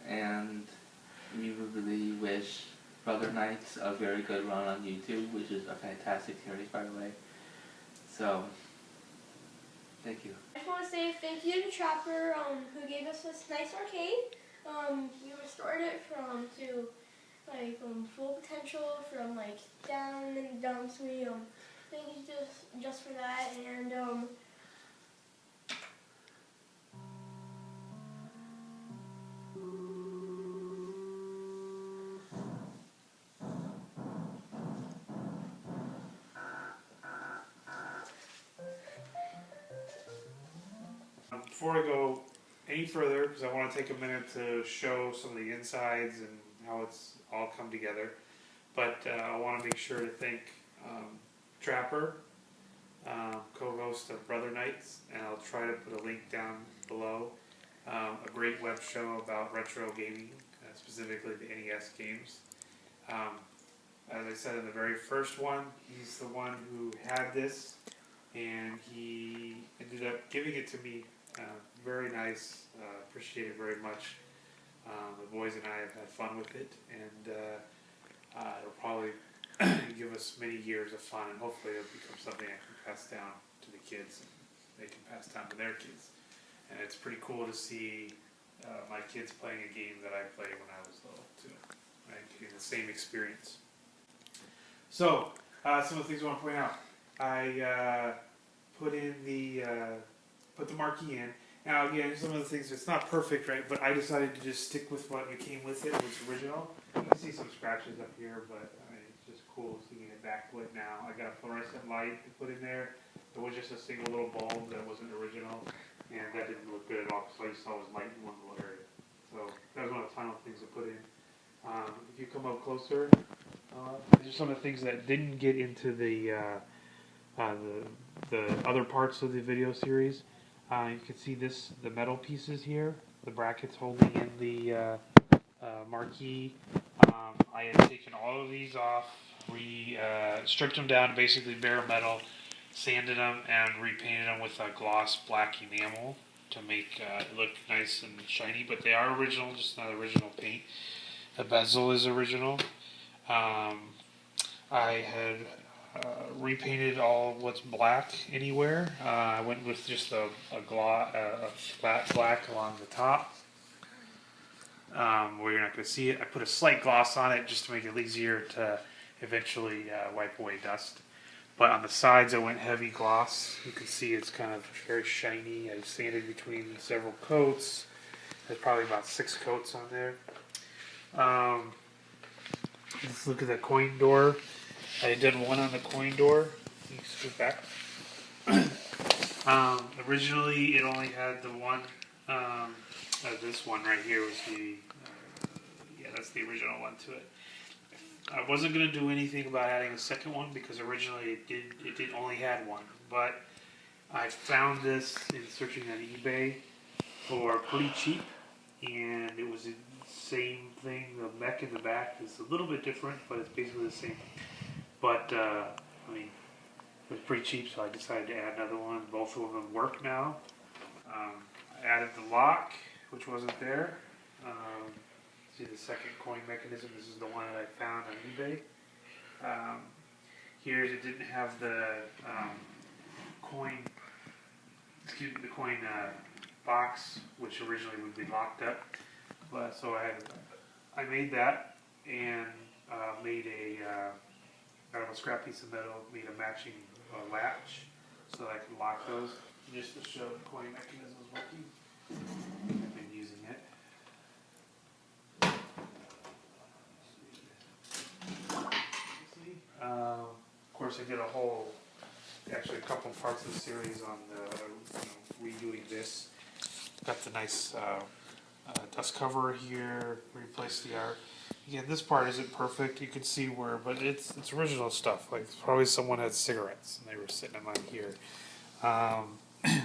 and we really wish Brother Knights a very good run on YouTube, which is a fantastic series, by the way. So, thank you. I just want to say thank you to Trapper, who gave us this nice arcade. We restored it to full potential from down in the dumps. We thank you just for that, and before I go any further, because I want to take a minute to show some of the insides and how it's all come together, but I want to make sure to thank Trapper, co-host of Brother Knights, and I'll try to put a link down below. A great web show about retro gaming, specifically the NES games. As I said in the very first one, he's the one who had this, and he ended up giving it to me. Very nice, appreciate it very much. The boys and I have had fun with it, and it'll probably give us many years of fun, and hopefully it'll become something I can pass down to the kids, and they can pass down to their kids. And it's pretty cool to see my kids playing a game that I played when I was little too, right? Getting the same experience. So, some of the things I want to point out. I put the marquee in. Now again, some of the things, it's not perfect, right? But I decided to just stick with what came with it, which was original. You can see some scratches up here, but I mean, it's just cool seeing it backlit now. I got a fluorescent light to put in there. It was just a single little bulb that wasn't original, and that didn't look good at all, because all you saw was light in one little area. So that was one of the final things to put in. If you come up closer, these are some of the things that didn't get into the other parts of the video series. You can see the metal pieces here, the brackets holding in the marquee. I had taken all of these off, stripped them down to basically bare metal, sanded them, and repainted them with a gloss black enamel to make it look nice and shiny. But they are original, just not original paint. The bezel is original. I had repainted all what's black anywhere. I went with just a flat black along the top, where you're not going to see it. I put a slight gloss on it just to make it easier to eventually wipe away dust. But on the sides I went heavy gloss. You can see it's kind of very shiny. I sanded between several coats. There's probably about 6 coats on there. Let's look at that coin door. I did one on the coin door. You can scoot back. Originally, it only had the one. This one right here was the. That's the original one to it. I wasn't going to do anything about adding a second one because originally it did only had one. But I found this in searching on eBay for pretty cheap, and it was the same thing. The mech in the back is a little bit different, but it's basically the same. But, I mean, it was pretty cheap, so I decided to add another one. Both of them work now. I added the lock, which wasn't there. See the second coin mechanism. This is the one that I found on eBay. Here it didn't have the coin box, which originally would be locked up. But so I made that and made out of a scrap piece of metal, made a matching latch so that I can lock those, just to show the coin mechanism is working. I've been using it. Of course, I did actually a couple parts of the series on redoing this. Got the nice dust cover here, replaced the art. Again, this part isn't perfect. You can see where, but it's original stuff. Like probably someone had cigarettes and they were sitting them on here. A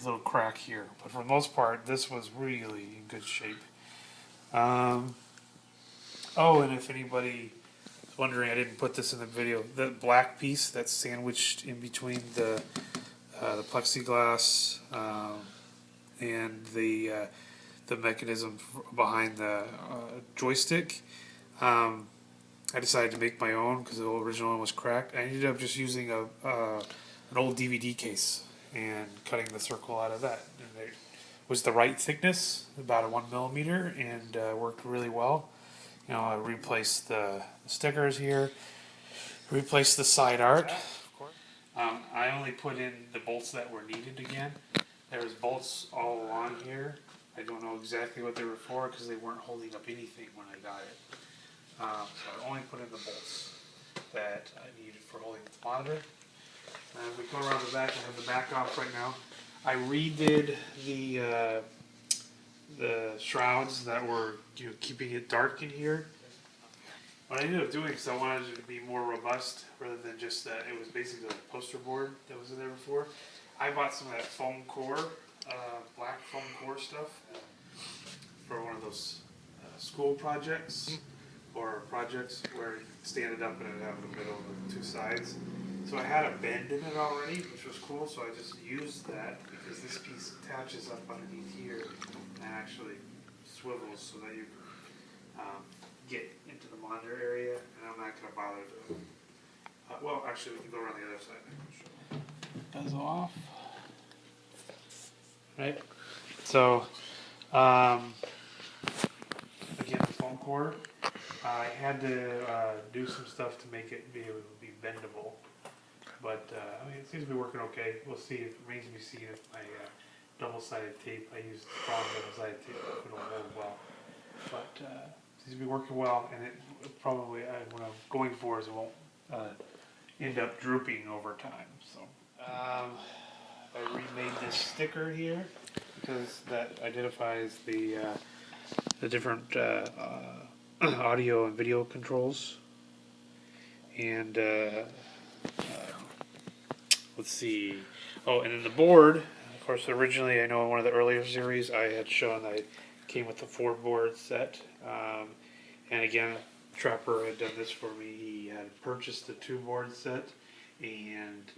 little crack here, but for the most part, this was really in good shape. Oh, and if anybody is wondering, I didn't put this in the video. The black piece that's sandwiched in between the plexiglass and the the mechanism behind the joystick. I decided to make my own because the original one was cracked. I ended up just using an old DVD case and cutting the circle out of that. And it was the right thickness, about a 1mm, and worked really well. You know, I replaced the stickers here, replaced the side art. I only put in the bolts that were needed again. There was bolts all along here. I don't know exactly what they were for because they weren't holding up anything when I got it. So I only put in the bolts that I needed for holding the monitor. And we go around the back. I have the back off right now. I redid the shrouds that were keeping it dark in here. What I ended up doing, because I wanted it to be more robust rather than just that it was basically a poster board that was in there before, I bought some of that foam core, black foam core stuff for one of those school projects or projects where you stand it up and it have in the middle of the two sides. So I had a bend in it already, which was cool, so I just used that because this piece attaches up underneath here and actually swivels so that you get into the monitor area, and I'm not going to bother to, well, actually we can go around the other side. Does off. Right, so, again, the foam core, I had to do some stuff to make it be able to be bendable, but I mean, it seems to be working okay. We'll see. It remains to be seen if my double-sided tape, I used strong double-sided tape, it'll hold well, but seems to be working well, and it probably, what I'm going for is it won't end up drooping over time. So I remade this sticker here because that identifies the different audio and video controls. And let's see. Oh, and then the board. Of course, originally, I know in one of the earlier series, I had shown that it came with the 4-board set. And again, Trapper had done this for me. He had purchased a 2-board set, and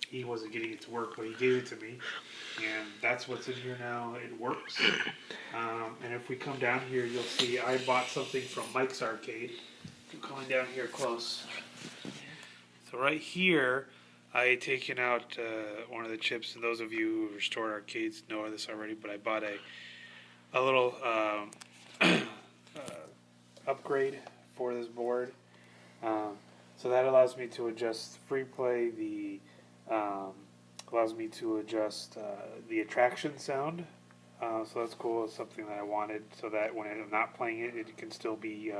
he wasn't getting it to work, but he gave it to me, and that's what's in here now. It works. And if we come down here, you'll see I bought something from Mike's Arcade. I'm coming down here close. So right here, I had taken out one of the chips, and those of you who restored arcades know this already, but I bought a little upgrade for this board. So that allows me to adjust free play, allows me to adjust the attraction sound. So that's cool. It's something that I wanted so that when I'm not playing it, it can still be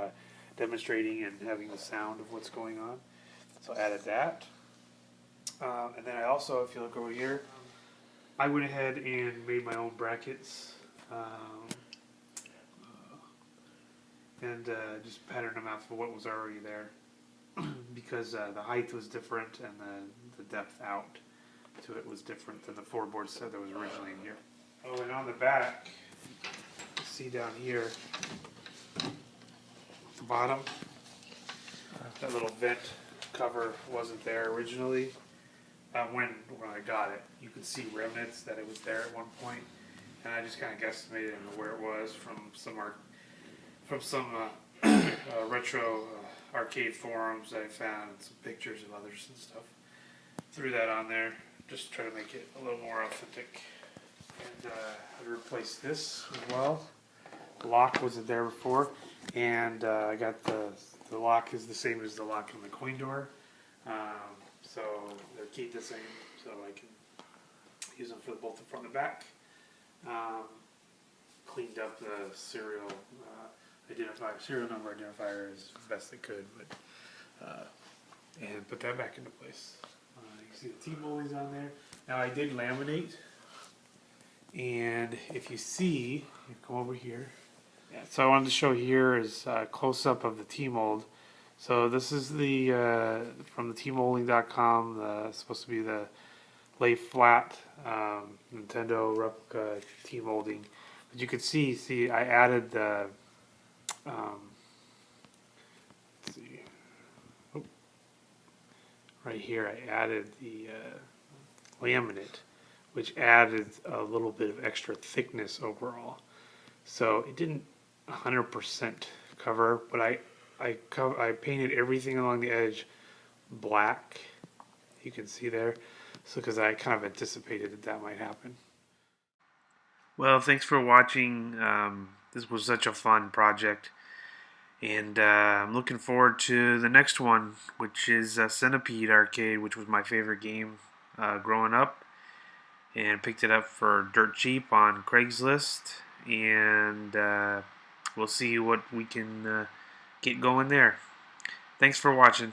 demonstrating and having the sound of what's going on. So I added that. And then I also, if you look over here, I went ahead and made my own brackets. And just patterned them out for what was already there. Because the height was different and the depth out to it was different than the 4-board set that was originally in here. Oh, and on the back, see down here, at the bottom, that little vent cover wasn't there originally. When I got it, you could see remnants that it was there at one point, and I just kind of guesstimated where it was from some retro arcade forums that I found, some pictures of others and stuff. Threw that on there, just try to make it a little more authentic. And I replaced this as well. The lock wasn't there before, and I got the lock is the same as the lock on the coin door. So they're keyed the same, so I can use them for both the front and the back. Cleaned up the serial number identifier as best it could, but and put that back into place. You can see the T-moldings on there. Now I did laminate, and if you see, you come over here. Yeah, so I wanted to show here is a close-up of the T-mold. So this is the from the Tmolding.com. It's supposed to be the lay flat Nintendo replica T-molding. But you can see I added the let's see, right here I added the laminate, which added a little bit of extra thickness overall. So it didn't 100% cover, but I painted everything along the edge black. You can see there. So because I kind of anticipated that might happen. Well, thanks for watching. This was such a fun project. And I'm looking forward to the next one, which is Centipede Arcade, which was my favorite game growing up. And picked it up for dirt cheap on Craigslist. And we'll see what we can get going there. Thanks for watching.